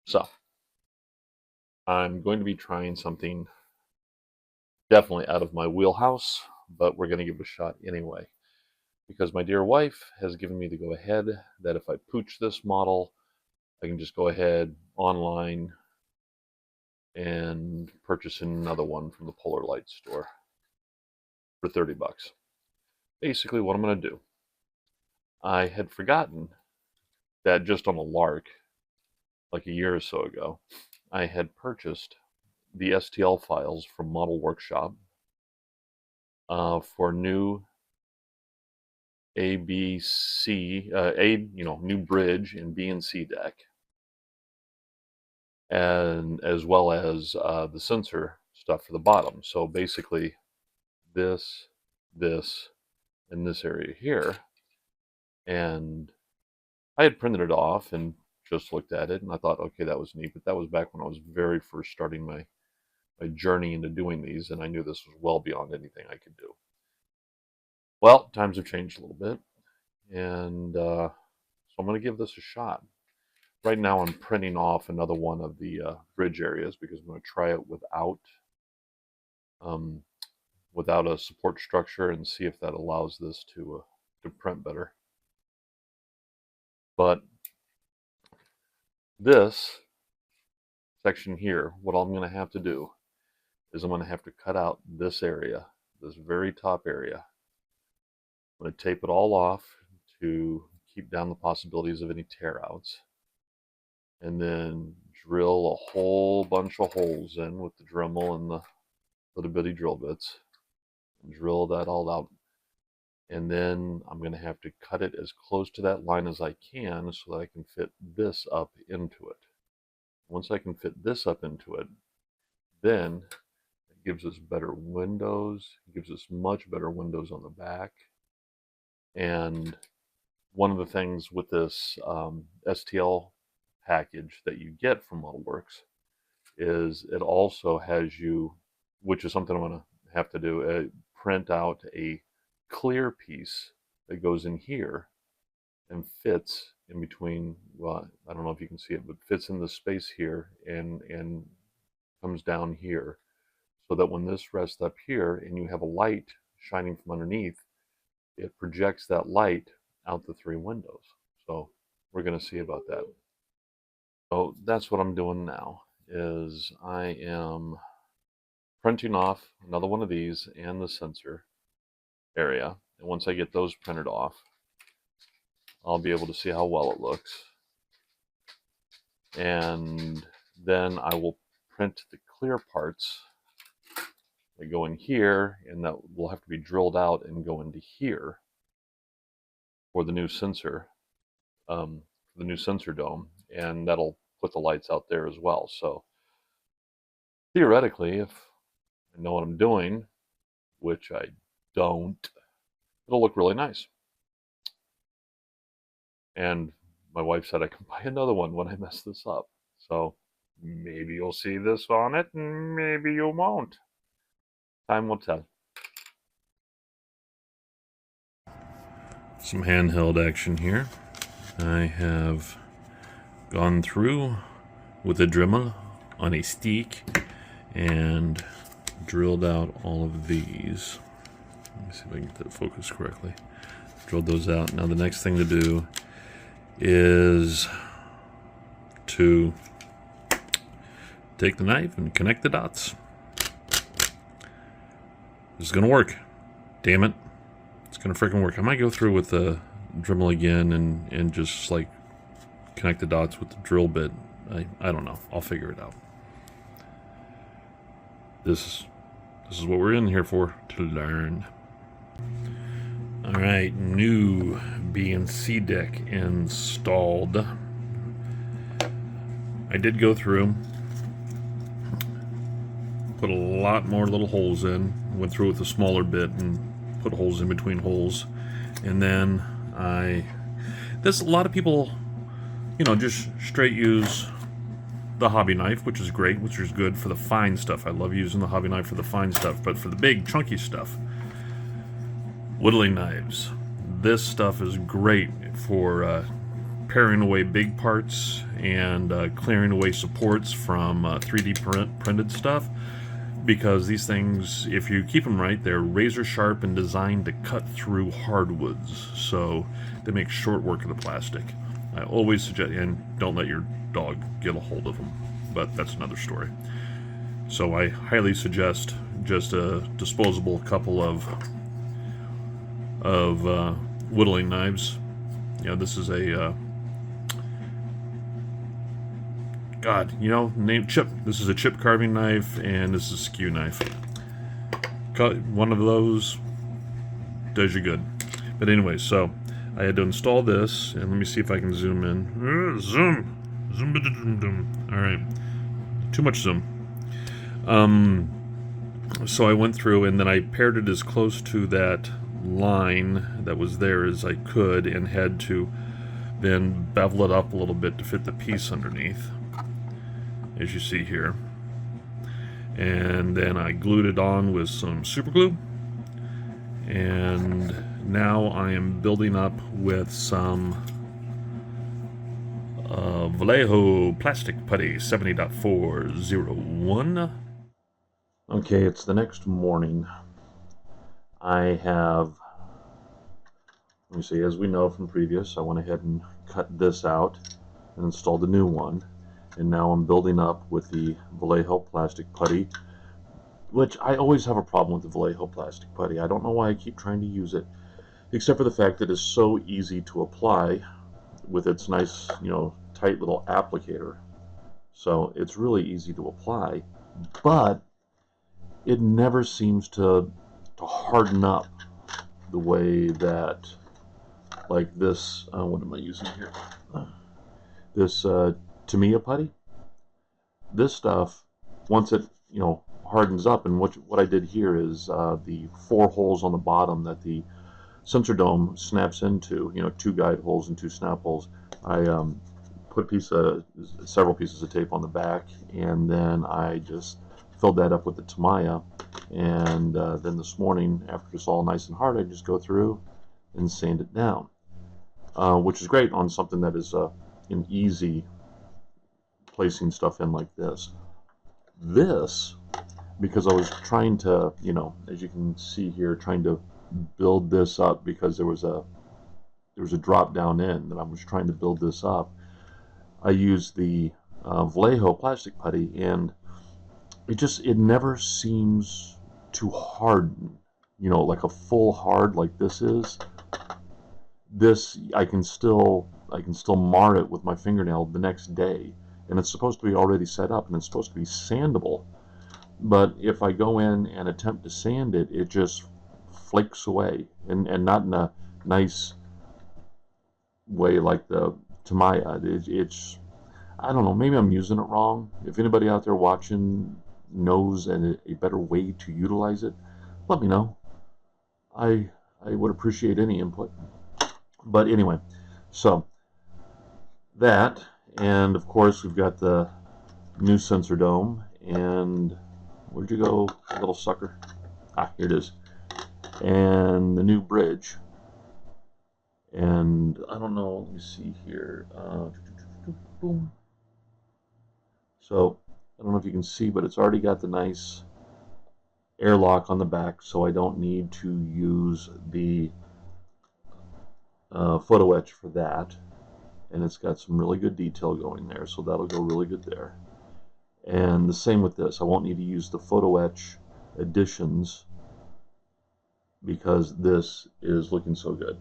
So I'm going to be trying something definitely out of my wheelhouse, but we're going to give it a shot anyway. Because my dear wife has given me the go ahead that if I pooch this model, I can just go ahead online and purchase another one from the Polar Light store for 30 bucks. Basically, what I'm going to do, I had forgotten that just on a lark, like a year or so ago, I had purchased the STL files from Model Workshop for new A, B, C, new bridge and B and C deck, and as well as the sensor stuff for the bottom. So basically, this, and this area here, and I had printed it off and just looked at it, and I thought, okay, that was neat. But that was back when I was very first starting my journey into doing these, and I knew this was well beyond anything I could do. Well, times have changed a little bit, and so I'm going to give this a shot. Right now I'm printing off another one of the bridge areas because I'm going to try it without a support structure and see if that allows this to print better. But this section here, what I'm going to have to do is I'm going to have to cut out this area, this very top area. I'm going to tape it all off to keep down the possibilities of any tear outs, and then drill a whole bunch of holes in with the Dremel and the little bitty drill bits, and drill that all out. And then I'm going to have to cut it as close to that line as I can so that I can fit this up into it. Once I can fit this up into it, then it gives us better windows, it gives us much better windows on the back. And one of the things with this STL package that you get from Modelworks is it also has you, which is something I'm going to have to do, print out a clear piece that goes in here and fits in between, well, I don't know if you can see it, but fits in the space here and comes down here, so that when this rests up here and you have a light shining from underneath, it projects that light out the three windows. So we're going to see about that. So that's what I'm doing now, is I am printing off another one of these and the sensor area. And once I get those printed off, I'll be able to see how well it looks. And then I will print the clear parts that go in here, and that will have to be drilled out and go into here for the new sensor, dome, and that'll put the lights out there as well. So theoretically, if I know what I'm doing, which I don't, it'll look really nice. And my wife said I can buy another one when I mess this up. So maybe you'll see this on it, and maybe you won't. Time will tell. Some handheld action here. I have gone through with a Dremel on a stick and drilled out all of these. Let me see if I can get that focused correctly. Drilled those out. Now the next thing to do is to take the knife and connect the dots. This is going to work. Damn it. It's going to freaking work. I might go through with the Dremel again and just like connect the dots with the drill bit. I don't know. I'll figure it out. This is what we're in here for, to learn. Alright, new B and C deck installed. I did go through, put a lot more little holes in, went through with a smaller bit and put holes in between holes, and then a lot of people, just straight use the hobby knife, which is great, which is good for the fine stuff. I love using the hobby knife for the fine stuff, but for the big chunky stuff, whittling knives, this stuff is great for paring away big parts and clearing away supports from 3D printed stuff, because these things, if you keep them right, they're razor sharp and designed to cut through hardwoods, so they make short work of the plastic. I always suggest, and don't let your dog get a hold of them, but that's another story. So I highly suggest just a disposable couple of whittling knives. This is a name chip. This is a chip carving knife, and this is a skew knife. Cut one of those does you good. But anyway, so I had to install this, and let me see if I can zoom in. Zoom. All right, too much zoom. So I went through, and then I paired it as close to that line that was there as I could, and had to then bevel it up a little bit to fit the piece underneath, as you see here. And then I glued it on with some super glue, and now I am building up with some Vallejo plastic putty 70.401. Okay, it's the next morning. I have, let me see, as we know from previous, I went ahead and cut this out and installed a new one. And now I'm building up with the Vallejo plastic putty, which I always have a problem with the Vallejo plastic putty. I don't know why I keep trying to use it, except for the fact that it's so easy to apply with its nice, tight little applicator. So it's really easy to apply, but it never seems to harden up the way that, like this, what am I using here? This Tamiya putty. This stuff, once it hardens up, and what I did here is the 4 holes on the bottom that the sensor dome snaps into, 2 guide holes and 2 snap holes. I put several pieces of tape on the back, and then I just filled that up with the Tamiya. And then this morning, after it's all nice and hard, I just go through and sand it down, which is great on something that is an easy placing stuff in like this. This, because I was trying to, as you can see here, trying to build this up, because there was a drop down end, and I was trying to build this up. I used the Vallejo plastic putty, and it never seems to harden, like a full hard like this is. This I can still mar it with my fingernail the next day, and it's supposed to be already set up, and it's supposed to be sandable. But if I go in and attempt to sand it, it just flakes away, and not in a nice way like the Tamiya. It's I don't know, maybe I'm using it wrong. If anybody out there watching knows a better way to utilize it, let me know. I would appreciate any input. But anyway, so that, and of course we've got the new sensor dome, and where'd you go, little sucker? Here it is. And the new bridge. And I don't know, let me see here. Boom. So I don't know if you can see, but it's already got the nice airlock on the back, so I don't need to use the photo etch for that. And it's got some really good detail going there, so that'll go really good there. And the same with this. I won't need to use the photo etch additions because this is looking so good.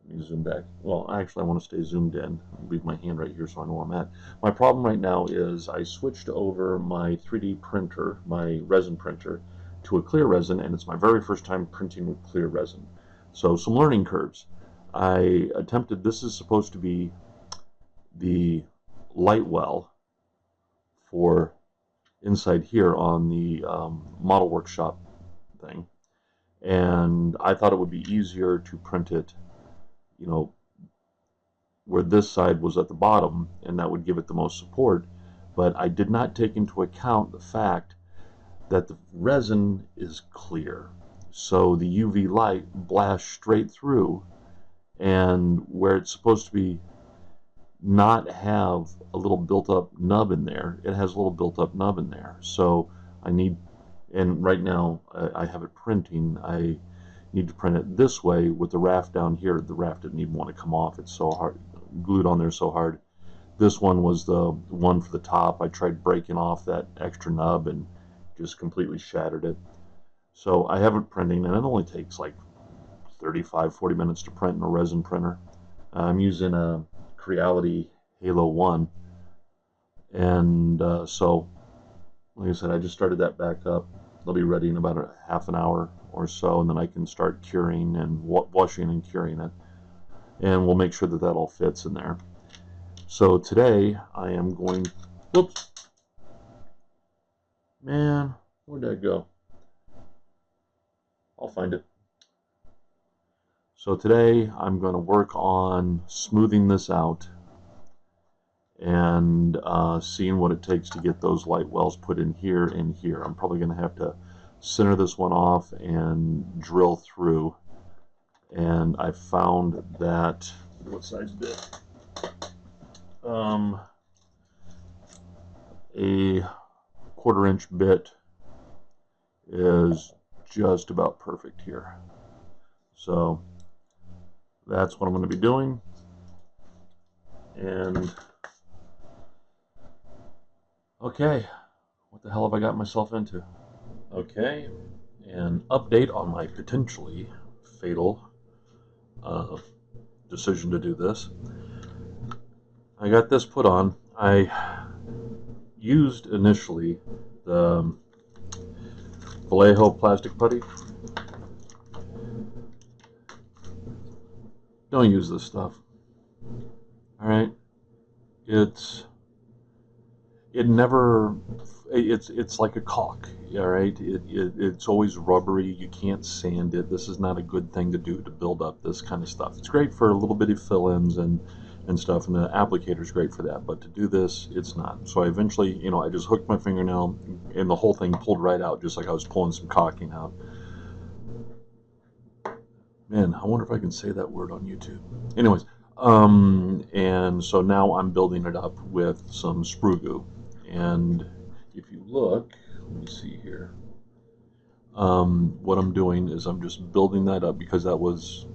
Let me zoom back. Well, actually I want to stay zoomed in. I'll leave my hand right here so I know where I'm at. My problem right now is I switched over my 3D printer, my resin printer, to a clear resin, and it's my very first time printing with clear resin. So some learning curves. I attempted, this is supposed to be the light well for inside here on the model workshop thing, and I thought it would be easier to print it, where this side was at the bottom, and that would give it the most support. But I did not take into account the fact that the resin is clear, so the UV light blasts straight through, and where it's supposed to be not have a little built-up nub in there. It has a little built-up nub in there. So I need, and right now I have it printing. I need to print it this way with the raft down here. The raft didn't even want to come off. It's so hard, glued on there so hard. This one was the one for the top. I tried breaking off that extra nub and just completely shattered it. So I have it printing, and it only takes like 35-40 minutes to print in a resin printer. I'm using a Creality Halo 1, and so like I said, I just started that back up. They'll be ready in about a half an hour or so, and then I can start curing and washing and curing it, and we'll make sure that that all fits in there. So today I am going, whoops, man, where'd that go? I'll find it. So today I'm going to work on smoothing this out and seeing what it takes to get those light wells put in here and here. I'm probably going to have to center this one off and drill through. And I found that, what size bit? A 1/4 inch bit is just about perfect here. So that's what I'm going to be doing. And okay, what the hell have I got myself into? Okay, an update on my potentially fatal decision to do this. I got this put on. I used initially the Vallejo plastic putty. Don't use this stuff. Alright? It's like a caulk, all right? It's always rubbery. You can't sand it. This is not a good thing to do to build up this kind of stuff. It's great for a little bitty fill-ins and stuff, and the applicator is great for that. But to do this, it's not. So I eventually, I just hooked my fingernail, and the whole thing pulled right out, just like I was pulling some caulking out. Man, I wonder if I can say that word on YouTube. Anyways, and so now I'm building it up with some sprue goo. And if you look, let me see here. What I'm doing is I'm just building that up because that was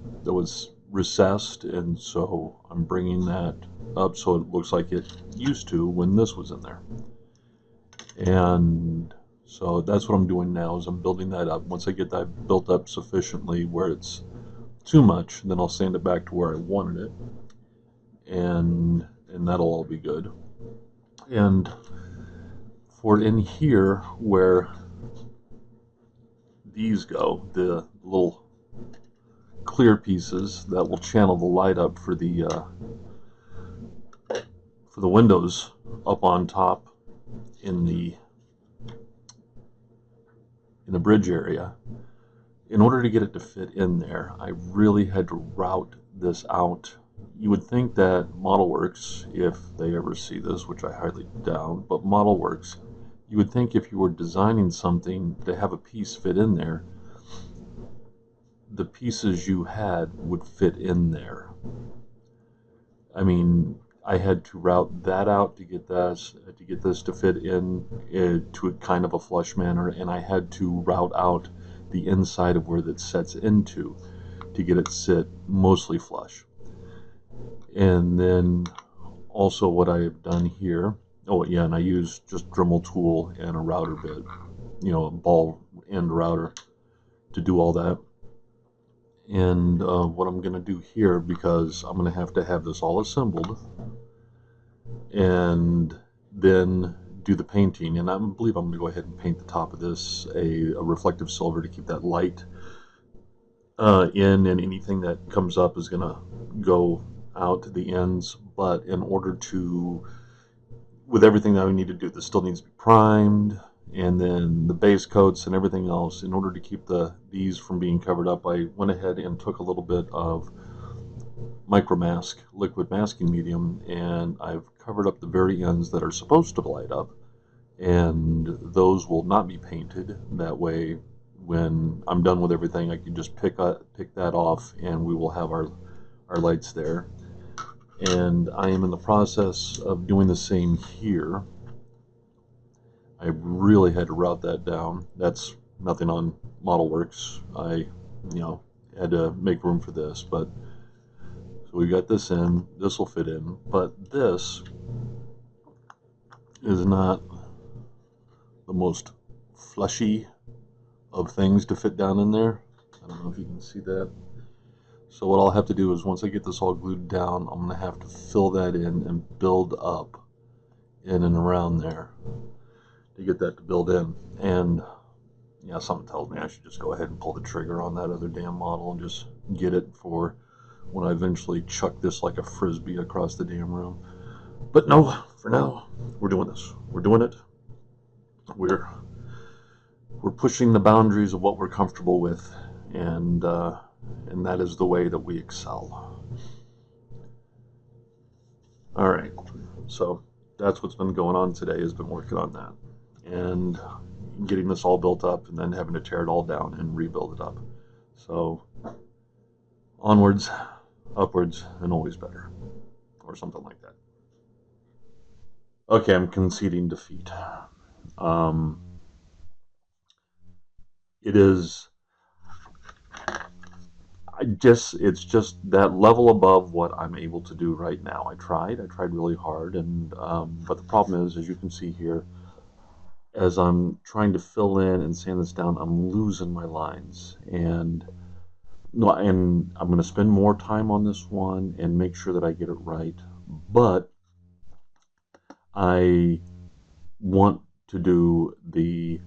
recessed, and so I'm bringing that up so it looks like it used to when this was in there. And so that's what I'm doing now, is I'm building that up. Once I get that built up sufficiently where it's too much, then I'll sand it back to where I wanted it, and that'll all be good. And for in here where these go, the little clear pieces that will channel the light up for the windows up on top in the bridge area. In order to get it to fit in there, I really had to route this out. You would think that ModelWorks, if they ever see this, which I highly doubt, but ModelWorks, you would think if you were designing something to have a piece fit in there, the pieces you had would fit in there. I mean, I had to route that out to get this to fit in to a kind of a flush manner, and I had to route out the inside of where that sets into to get it sit mostly flush. And then also what I have done here, oh yeah, and I use just Dremel tool and a router bit, a ball end router to do all that. And what I'm going to do here, because I'm going to have this all assembled and then do the painting, and I believe I'm going to go ahead and paint the top of this a reflective silver to keep that light in, and anything that comes up is going to go out to the ends. But in order to, with everything that we need to do, this still needs to be primed, and then the base coats and everything else. In order to keep these from being covered up, I went ahead and took a little bit of micromask, liquid masking medium, and I've covered up the very ends that are supposed to light up, and those will not be painted. That way, when I'm done with everything, I can just pick that off, and we will have our lights there. And I am in the process of doing the same here. I really had to route that down. That's nothing on ModelWorks. I, had to make room for this, but so we got this in. This will fit in, but this is not the most fleshy of things to fit down in there. I don't know if you can see that. So what I'll have to do is once I get this all glued down, I'm going to have to fill that in and build up in and around there to get that to build in. And yeah, something tells me I should just go ahead and pull the trigger on that other damn model and just get it for when I eventually chuck this like a frisbee across the damn room. But no, for now, we're doing this. We're doing it. We're pushing the boundaries of what we're comfortable with, and that is the way that we excel. All right, so that's what's been going on today. Has been working on that and getting this all built up, and then having to tear it all down and rebuild it up. So onwards, upwards, and always better, or something like that. Okay, I'm conceding defeat. It is. It's just that level above what I'm able to do right now. I tried really hard, and but the problem is, as you can see here, as I'm trying to fill in and sand this down, I'm losing my lines, and no, and I'm going to spend more time on this one and make sure that I get it right. But I want to do the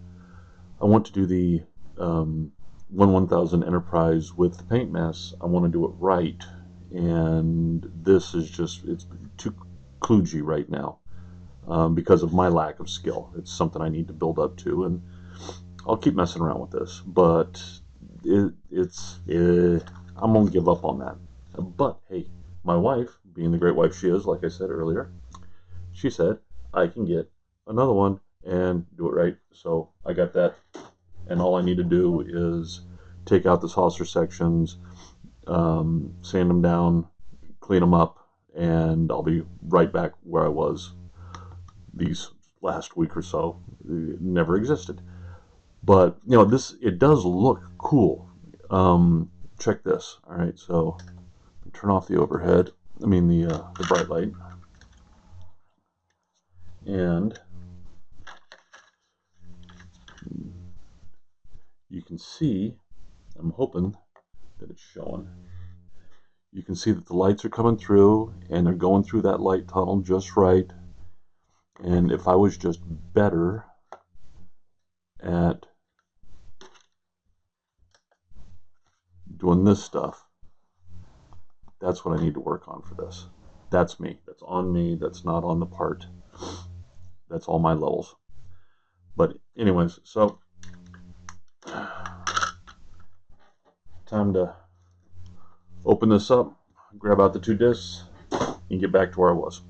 um, 1000 Enterprise with the paint mess. I want to do it right, and this is just, it's too kludgy right now because of my lack of skill. It's something I need to build up to, and I'll keep messing around with this, but I'm gonna give up on that. But hey, my wife, being the great wife she is, like I said earlier, she said I can get another one and do it right. So I got that, and all I need to do is take out the saucer sections, sand them down, clean them up, and I'll be right back where I was these last week or so. It never existed. But it does look cool. Check this. All right, so turn off the overhead. I mean the bright light, and you can see. I'm hoping that it's showing. You can see that the lights are coming through, and they're going through that light tunnel just right. And if I was just better at doing this stuff, that's what I need to work on for this. That's me. That's on me. That's not on the part. That's all my levels. But anyways, so time to open this up, grab out the 2 discs, and get back to where I was.